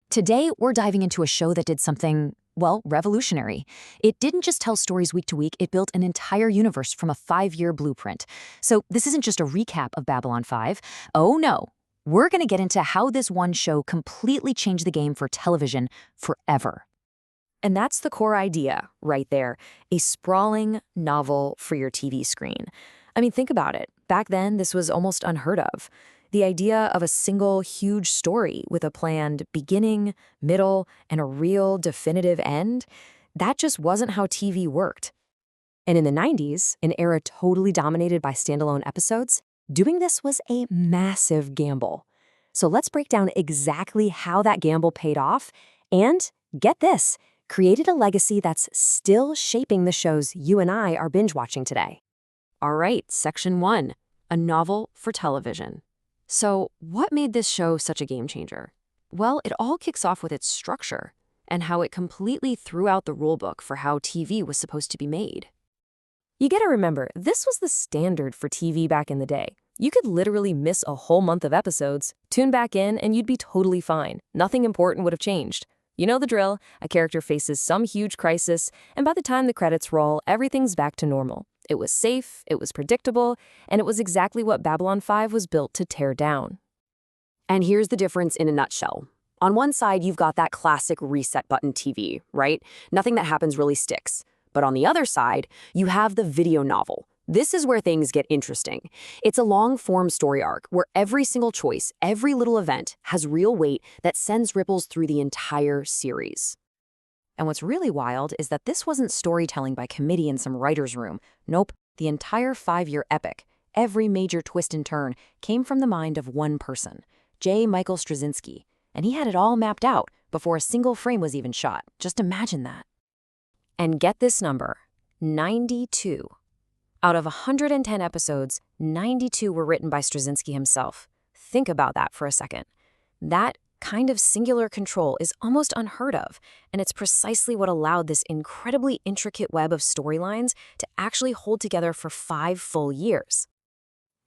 Today, we're diving into a show that did something, well, revolutionary. It didn't just tell stories week to week, it built an entire universe from a 5-year blueprint. So this isn't just a recap of Babylon 5. Oh no, we're going to get into how this one show completely changed the game for television forever. And that's the core idea right there, a sprawling novel for your TV screen. I mean, think about it. Back then, this was almost unheard of. The idea of a single huge story with a planned beginning, middle, and a real definitive end, that just wasn't how TV worked. And in the 90s, an era totally dominated by standalone episodes, doing this was a massive gamble. So let's break down exactly how that gamble paid off and, get this, created a legacy that's still shaping the shows you and I are binge-watching today. All right, Section 1, a novel for television. So what made this show such a game changer? Well, it all kicks off with its structure and how it completely threw out the rulebook for how TV was supposed to be made. You gotta remember, this was the standard for TV back in the day. You could literally miss a whole month of episodes, tune back in, and you'd be totally fine. Nothing important would have changed. You know the drill, a character faces some huge crisis, and by the time the credits roll, everything's back to normal. It was safe, it was predictable, and it was exactly what Babylon 5 was built to tear down. And here's the difference in a nutshell. On one side, you've got that classic reset button TV, right? Nothing that happens really sticks. But on the other side, you have the video novel. This is where things get interesting. It's a long-form story arc where every single choice, every little event has real weight that sends ripples through the entire series. And what's really wild is that this wasn't storytelling by committee in some writer's room. Nope, the entire 5-year epic, every major twist and turn, came from the mind of one person, J. Michael Straczynski. And he had it all mapped out before a single frame was even shot. Just imagine that. And get this number, 92. Out of 110 episodes, 92 were written by Straczynski himself. Think about that for a second. That kind of singular control is almost unheard of, and it's precisely what allowed this incredibly intricate web of storylines to actually hold together for 5 full years.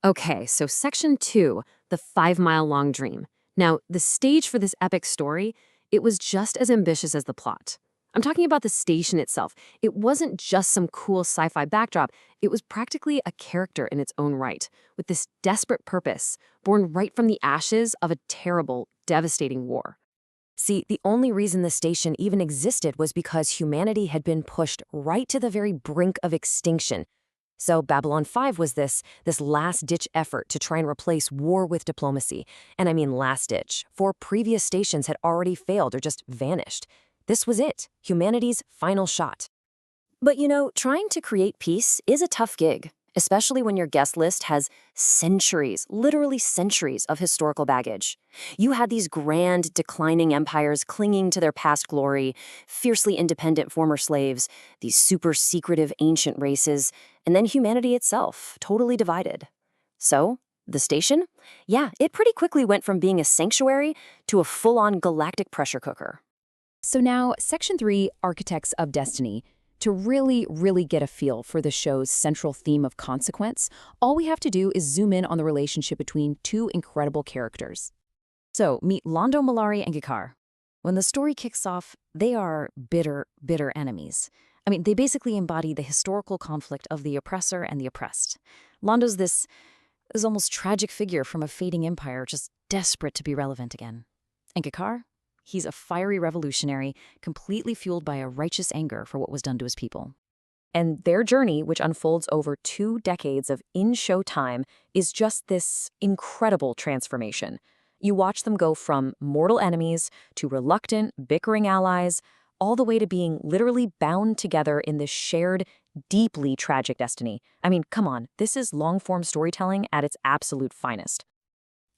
Okay, so Section 2, the 5-mile-long dream. Now, the stage for this epic story, it was just as ambitious as the plot. I'm talking about the station itself. It wasn't just some cool sci-fi backdrop. It was practically a character in its own right, with this desperate purpose, born right from the ashes of a terrible, devastating war. See, the only reason the station even existed was because humanity had been pushed right to the very brink of extinction. So Babylon 5 was this last-ditch effort to try and replace war with diplomacy. And I mean last-ditch, for previous stations had already failed or just vanished. This was it, humanity's final shot. But you know, trying to create peace is a tough gig, especially when your guest list has centuries, literally centuries of historical baggage. You had these grand, declining empires clinging to their past glory, fiercely independent former slaves, these super secretive ancient races, and then humanity itself, totally divided. So, the station? Yeah, it pretty quickly went from being a sanctuary to a full-on galactic pressure cooker. So now, Section 3, Architects of Destiny. To really get a feel for the show's central theme of consequence, all we have to do is zoom in on the relationship between two incredible characters. So, meet Londo Mollari and G'Kar. When the story kicks off, they are bitter enemies. I mean, they basically embody the historical conflict of the oppressor and the oppressed. Londo's this almost tragic figure from a fading empire, just desperate to be relevant again. And G'Kar? He's a fiery revolutionary, completely fueled by a righteous anger for what was done to his people. And their journey, which unfolds over 2 decades of in-show time, is just this incredible transformation. You watch them go from mortal enemies to reluctant, bickering allies, all the way to being literally bound together in this shared, deeply tragic destiny. I mean, come on, this is long-form storytelling at its absolute finest.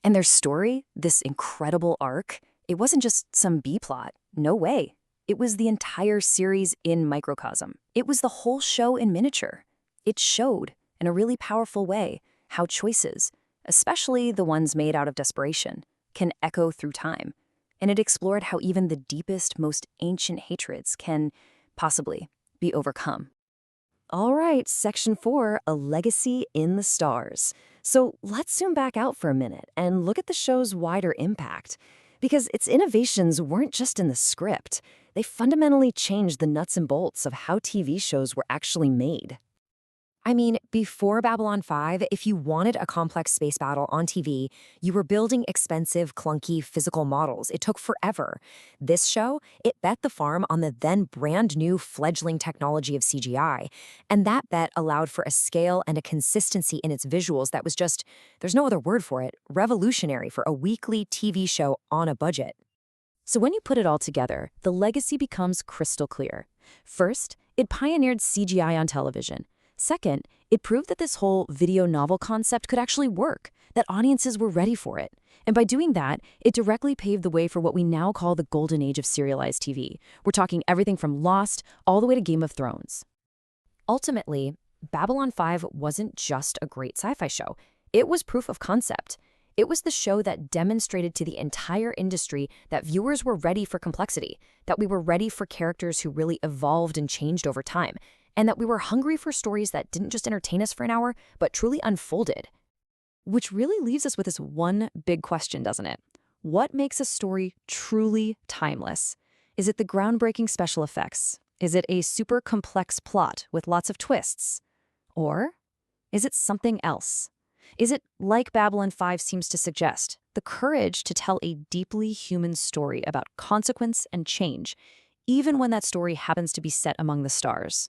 And their story, this incredible arc, it wasn't just some B-plot. No way. It was the entire series in microcosm. It was the whole show in miniature. It showed, in a really powerful way, how choices, especially the ones made out of desperation, can echo through time. And it explored how even the deepest, most ancient hatreds can, possibly, be overcome. All right, Section 4, a legacy in the stars. So let's zoom back out for a minute and look at the show's wider impact. Because its innovations weren't just in the script. They fundamentally changed the nuts and bolts of how TV shows were actually made. I mean, before Babylon 5, if you wanted a complex space battle on TV, you were building expensive, clunky physical models. It took forever. This show, it bet the farm on the then brand new fledgling technology of CGI. And that bet allowed for a scale and a consistency in its visuals that was just, there's no other word for it, revolutionary for a weekly TV show on a budget. So when you put it all together, the legacy becomes crystal clear. First, it pioneered CGI on television. Second, it proved that this whole video novel concept could actually work, that audiences were ready for it. And by doing that, it directly paved the way for what we now call the golden age of serialized TV. We're talking everything from Lost all the way to Game of Thrones. Ultimately, Babylon 5 wasn't just a great sci-fi show. It was proof of concept. It was the show that demonstrated to the entire industry that viewers were ready for complexity, that we were ready for characters who really evolved and changed over time, and that we were hungry for stories that didn't just entertain us for an hour, but truly unfolded. Which really leaves us with this one big question, doesn't it? What makes a story truly timeless? Is it the groundbreaking special effects? Is it a super complex plot with lots of twists? Or is it something else? Is it, like Babylon 5 seems to suggest, the courage to tell a deeply human story about consequence and change, even when that story happens to be set among the stars?